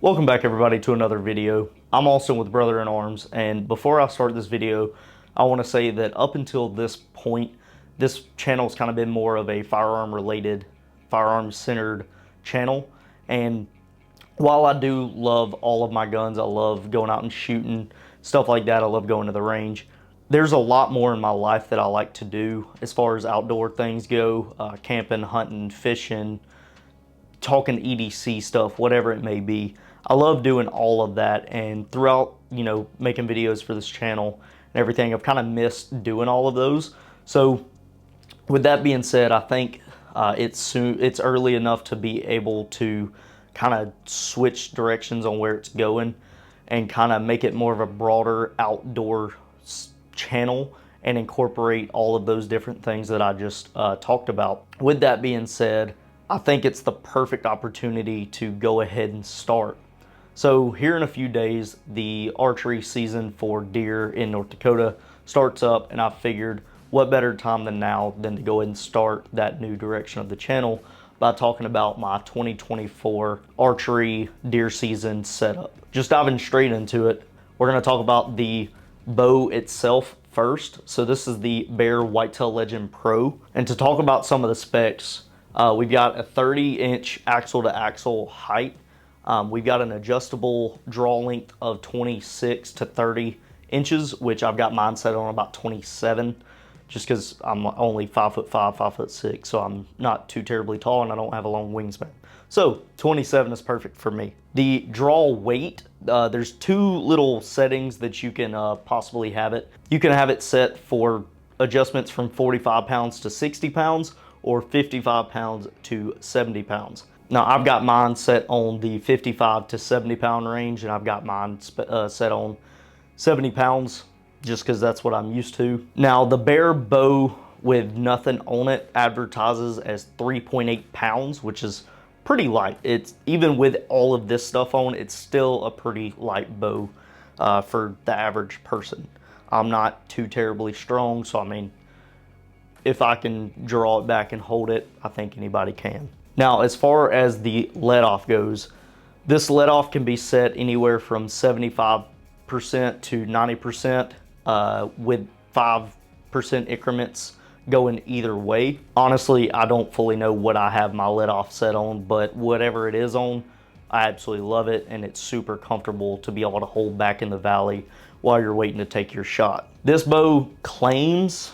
Welcome back everybody to another video. I'm Austin with Brother in Arms, and before I start this video, I want to say that up until this point, this channel has kind of been more of a firearms centered channel. And while I do love all of my guns, I love going out and shooting, stuff like that, I love going to the range, there's a lot more in my life that I like to do as far as outdoor things go, camping, hunting, fishing, talking EDC stuff, whatever it may be. I love doing all of that, and throughout, making videos for this channel and everything, I've kind of missed doing all of those. So with that being said, I think it's early enough to be able to kind of switch directions on where it's going and kind of make it more of a broader outdoor channel and incorporate all of those different things that I just talked about. With that being said, I think it's the perfect opportunity to go ahead and start. So here in a few days, the archery season for deer in North Dakota starts up, and I figured what better time than now than to go ahead and start that new direction of the channel by talking about my 2024 archery deer season setup. Just diving straight into it, we're going to talk about the bow itself first. So this is the Bear Whitetail Legend Pro, and to talk about some of the specs, we've got a 30-inch axle to axle height. We've got an adjustable draw length of 26 to 30 inches, which I've got mine set on about 27, just because I'm only 5'5", 5'6", so I'm not too terribly tall and I don't have a long wingspan. So 27 is perfect for me. The draw weight, there's two little settings that you can possibly have it. You can have it set for adjustments from 45 pounds to 60 pounds or 55 pounds to 70 pounds. Now I've got mine set on the 55 to 70 pound range, and I've got mine set on 70 pounds just because that's what I'm used to. Now the Bear bow with nothing on it advertises as 3.8 pounds, which is pretty light. It's even with all of this stuff on, it's still a pretty light bow for the average person. I'm not too terribly strong, so I mean, if I can draw it back and hold it, I think anybody can. Now, as far as the let-off goes, this let-off can be set anywhere from 75% to 90% with 5% increments going either way. Honestly, I don't fully know what I have my let-off set on, but whatever it is on, I absolutely love it, and it's super comfortable to be able to hold back in the valley while you're waiting to take your shot. This bow claims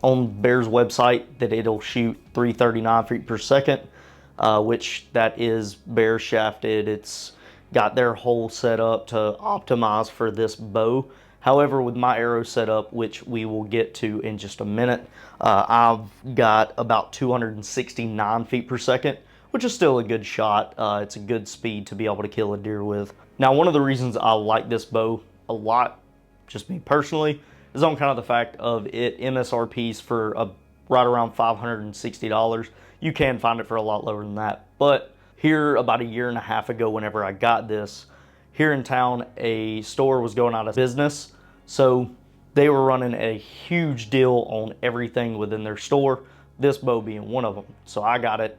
on Bear's website that it'll shoot 339 feet per second, which that is Bear shafted. It's got their whole setup to optimize for this bow. However, with my arrow setup, which we will get to in just a minute, I've got about 269 feet per second, which is still a good shot. It's a good speed to be able to kill a deer with. Now, one of the reasons I like this bow a lot, just me personally, is on kind of the fact of it MSRP's for right around $560. You can find it for a lot lower than that. But here about a year and a half ago, whenever I got this, here in town, a store was going out of business. So they were running a huge deal on everything within their store, this bow being one of them. So I got it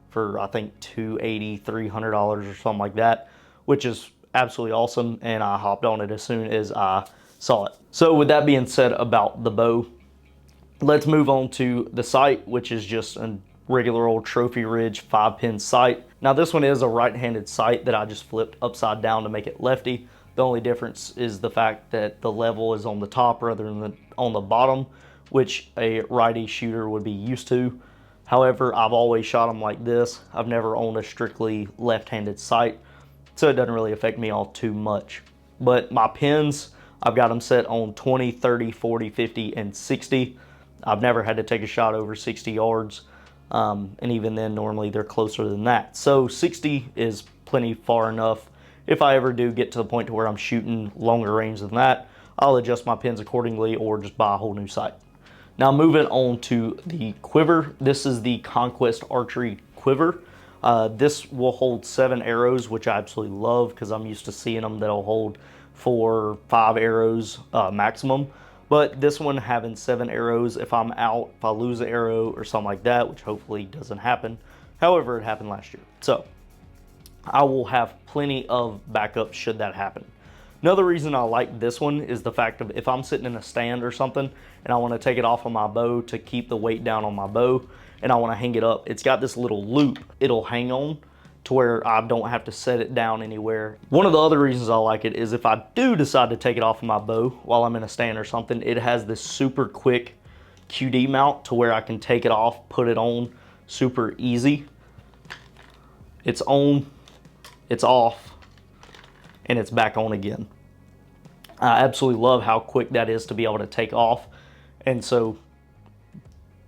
for, I think, $280, $300 or something like that, which is absolutely awesome. And I hopped on it as soon as I saw it. So with that being said about the bow, let's move on to the sight, which is just a regular old Trophy Ridge 5-pin sight. Now this one is a right-handed sight that I just flipped upside down to make it lefty. The only difference is the fact that the level is on the top rather than on the bottom, which a righty shooter would be used to. However, I've always shot them like this. I've never owned a strictly left-handed sight, so it doesn't really affect me all too much. But my pins, I've got them set on 20, 30, 40, 50, and 60. I've never had to take a shot over 60 yards. And even then, normally they're closer than that. So 60 is plenty far enough. If I ever do get to the point to where I'm shooting longer range than that, I'll adjust my pins accordingly or just buy a whole new sight. Now moving on to the quiver. This is the Conquest Archery quiver. This will hold 7 arrows, which I absolutely love because I'm used to seeing them that'll hold 4 or 5 arrows maximum. But this one having 7 arrows, if I'm out, if I lose an arrow or something like that, which hopefully doesn't happen. However, it happened last year. So I will have plenty of backup should that happen. Another reason I like this one is the fact of if I'm sitting in a stand or something and I want to take it off of my bow to keep the weight down on my bow and I want to hang it up, it's got this little loop it'll hang on to where I don't have to set it down anywhere. One of the other reasons I like it is if I do decide to take it off of my bow while I'm in a stand or something, it has this super quick QD mount to where I can take it off, put it on super easy. It's on, it's off, and it's back on again. I absolutely love how quick that is to be able to take off. And so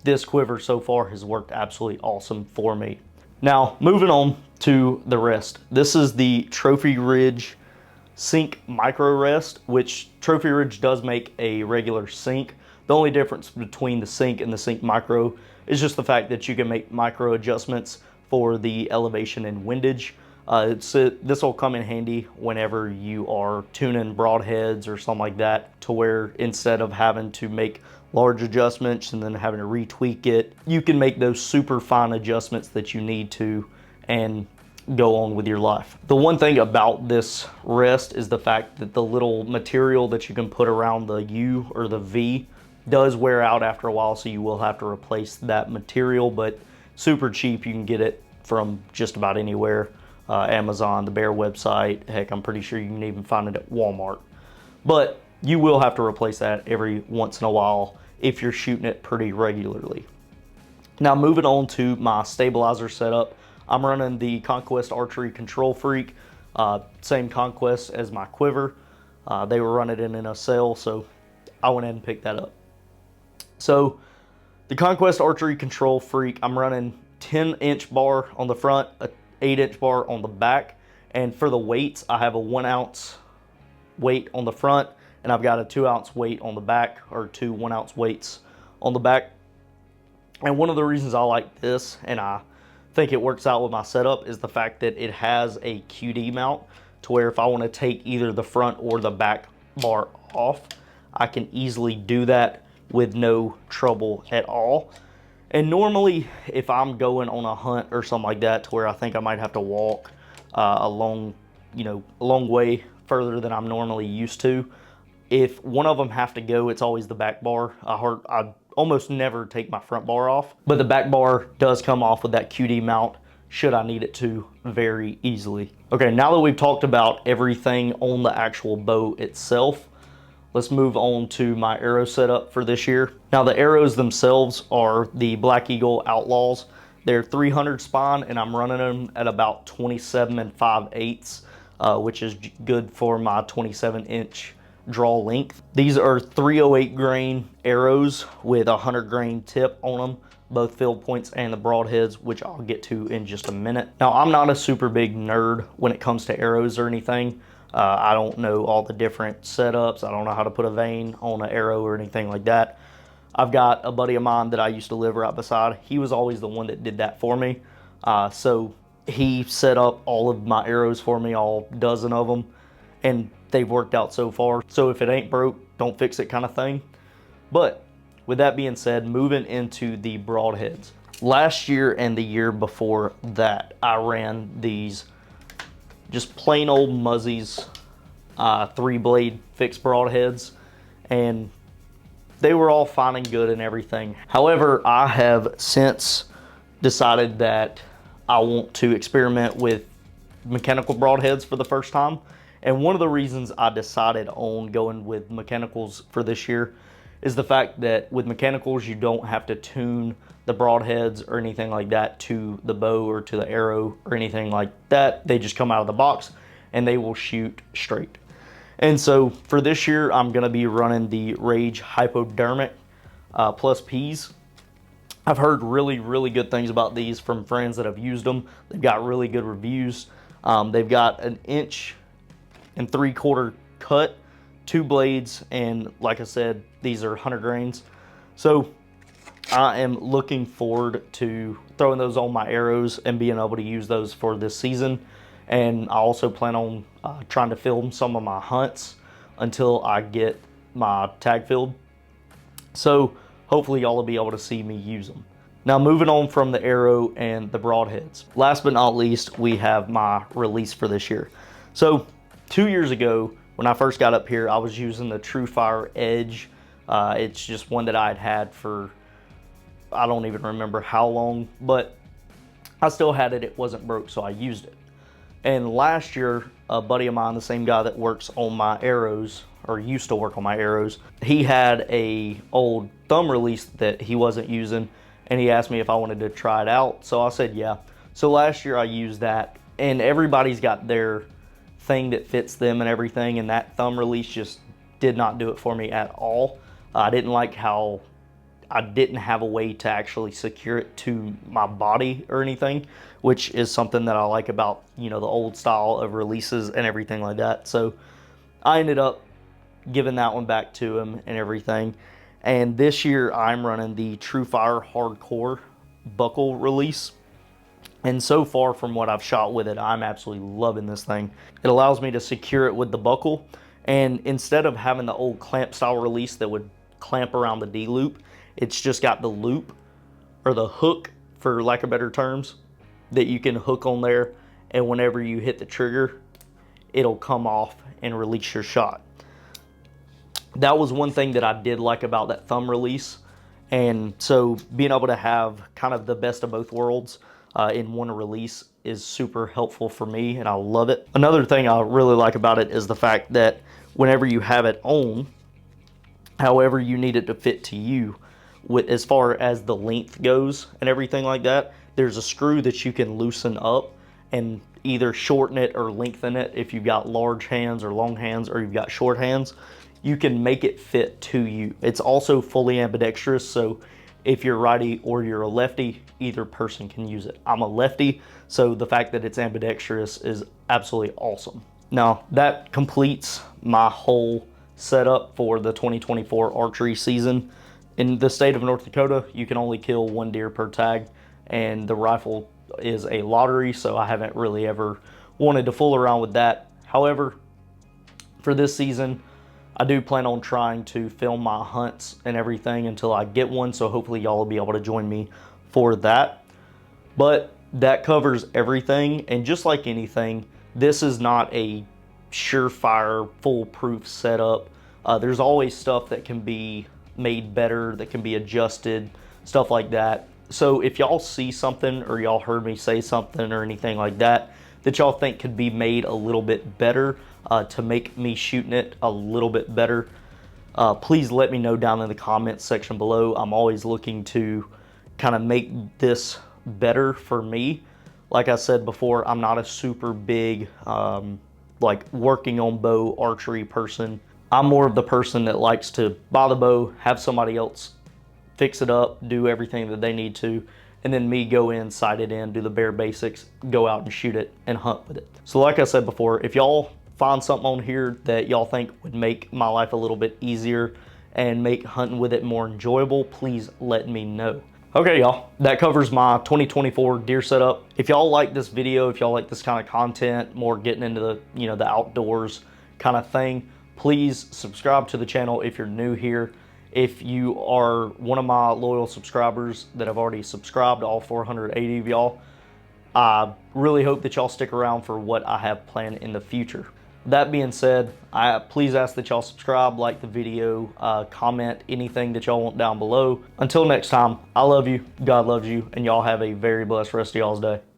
this quiver so far has worked absolutely awesome for me. Now, moving on to the rest. This is the Trophy Ridge Sync Micro Rest, which Trophy Ridge does make a regular Sync. The only difference between the Sync and the Sync Micro is just the fact that you can make micro adjustments for the elevation and windage. This will come in handy whenever you are tuning broadheads or something like that, to where instead of having to make large adjustments and then having to retweak it, you can make those super fine adjustments that you need to and go on with your life. The one thing about this rest is the fact that the little material that you can put around the U or the V does wear out after a while, so you will have to replace that material, but super cheap. You can get it from just about anywhere. Amazon, the Bear website, heck, I'm pretty sure you can even find it at Walmart. But you will have to replace that every once in a while if you're shooting it pretty regularly. Now, moving on to my stabilizer setup, I'm running the Conquest Archery Control Freak, same Conquest as my quiver. They were running it in a sale, so I went ahead and picked that up. So the Conquest Archery Control Freak, I'm running 10-inch bar on the front, a 8-inch bar on the back, and for the weights, I have a 1 ounce weight on the front, and I've got a 2 ounce weight on the back, or two 1 ounce weights on the back. And one of the reasons I like this, and I think it works out with my setup, is the fact that it has a QD mount to where if I want to take either the front or the back bar off, I can easily do that with no trouble at all. And normally if I'm going on a hunt or something like that to where I think I might have to walk a long way further than I'm normally used to, if one of them have to go, it's always the back bar. I almost never take my front bar off, but the back bar does come off with that QD mount should I need it to very easily. Okay, now that we've talked about everything on the actual bow itself, let's move on to my arrow setup for this year. Now, the arrows themselves are the Black Eagle Outlaws. They're 300 spine, and I'm running them at about 27 5/8, which is good for my 27-inch draw length. These are 308 grain arrows with a 100 grain tip on them, both field points and the broadheads, which I'll get to in just a minute. Now, I'm not a super big nerd when it comes to arrows or anything. I don't know all the different setups. I don't know how to put a vane on an arrow or anything like that. I've got a buddy of mine that I used to live right beside. He was always the one that did that for me. So he set up all of my arrows for me, all dozen of them, and they've worked out so far. So if it ain't broke, don't fix it kind of thing. But with that being said, moving into the broadheads. Last year and the year before that, I ran these just plain old Muzzies 3-blade fixed broadheads, and they were all fine and good and everything. However, I have since decided that I want to experiment with mechanical broadheads for the first time. And one of the reasons I decided on going with mechanicals for this year is the fact that with mechanicals, you don't have to tune the broadheads or anything like that to the bow or to the arrow or anything like that. They just come out of the box and they will shoot straight. And so for this year, I'm gonna be running the Rage Hypodermic Plus Ps. I've heard really, really good things about these from friends that have used them. They've got really good reviews. They've got an 1 3/4 cut, 2 blades, and like I said, these are 100 grains. So I am looking forward to throwing those on my arrows and being able to use those for this season. And I also plan on trying to film some of my hunts until I get my tag filled. So hopefully y'all will be able to see me use them. Now moving on from the arrow and the broadheads. Last but not least, we have my release for this year. So 2 years ago, when I first got up here, I was using the TrueFire Edge. It's just one that I'd had for, I don't even remember how long, but I still had it. It wasn't broke, so I used it. And last year, a buddy of mine, the same guy that works on my arrows, or used to work on my arrows, he had a old thumb release that he wasn't using, and he asked me if I wanted to try it out. So I said yeah. So last year I used that, and everybody's got their thing that fits them and everything, and that thumb release just did not do it for me at all. I didn't like how I didn't have a way to actually secure it to my body or anything, which is something that I like about, you know, the old style of releases and everything like that. So I ended up giving that one back to him and everything. And this year I'm running the TrueFire Hardcore buckle release. And so far from what I've shot with it, I'm absolutely loving this thing. It allows me to secure it with the buckle. And instead of having the old clamp style release that would clamp around the D-loop, it's just got the loop, or the hook for lack of better terms, that you can hook on there. And whenever you hit the trigger, it'll come off and release your shot. That was one thing that I did like about that thumb release. And so being able to have kind of the best of both worlds in one release is super helpful for me, and I love it. Another thing I really like about it is the fact that whenever you have it on, however you need it to fit to you, with as far as the length goes and everything like that, there's a screw that you can loosen up and either shorten it or lengthen it. If you've got large hands or long hands, or you've got short hands, you can make it fit to you. It's also fully ambidextrous, so if you're righty or you're a lefty, either person can use it. I'm a lefty, so the fact that it's ambidextrous is absolutely awesome. Now, that completes my whole setup for the 2024 archery season. In the state of North Dakota, you can only kill 1 deer per tag, and the rifle is a lottery, so I haven't really ever wanted to fool around with that. However, for this season, I do plan on trying to film my hunts and everything until I get one, so hopefully y'all will be able to join me for that. But that covers everything, and just like anything, this is not a surefire, foolproof setup. There's always stuff that can be made better, that can be adjusted, stuff like that. So if y'all see something, or y'all heard me say something or anything like that, that y'all think could be made a little bit better to make me shooting it a little bit better, please let me know down in the comments section below. I'm always looking to kind of make this better for me. Like I said before, I'm not a super big like working on bow archery person. I'm more of the person that likes to buy the bow, have somebody else fix it up, do everything that they need to, and then me go in, sight it in, do the bare basics, go out and shoot it and hunt with it. So like I said before, if y'all find something on here that y'all think would make my life a little bit easier and make hunting with it more enjoyable, please let me know. Okay, y'all, that covers my 2024 deer setup. If y'all like this video, if y'all like this kind of content, more getting into the, you know, the outdoors kind of thing, please subscribe to the channel if you're new here. If you are one of my loyal subscribers that have already subscribed, all 480 of y'all, I really hope that y'all stick around for what I have planned in the future. That being said, I please ask that y'all subscribe, like the video, comment anything that y'all want down below. Until next time, I love you, God loves you, and y'all have a very blessed rest of y'all's day.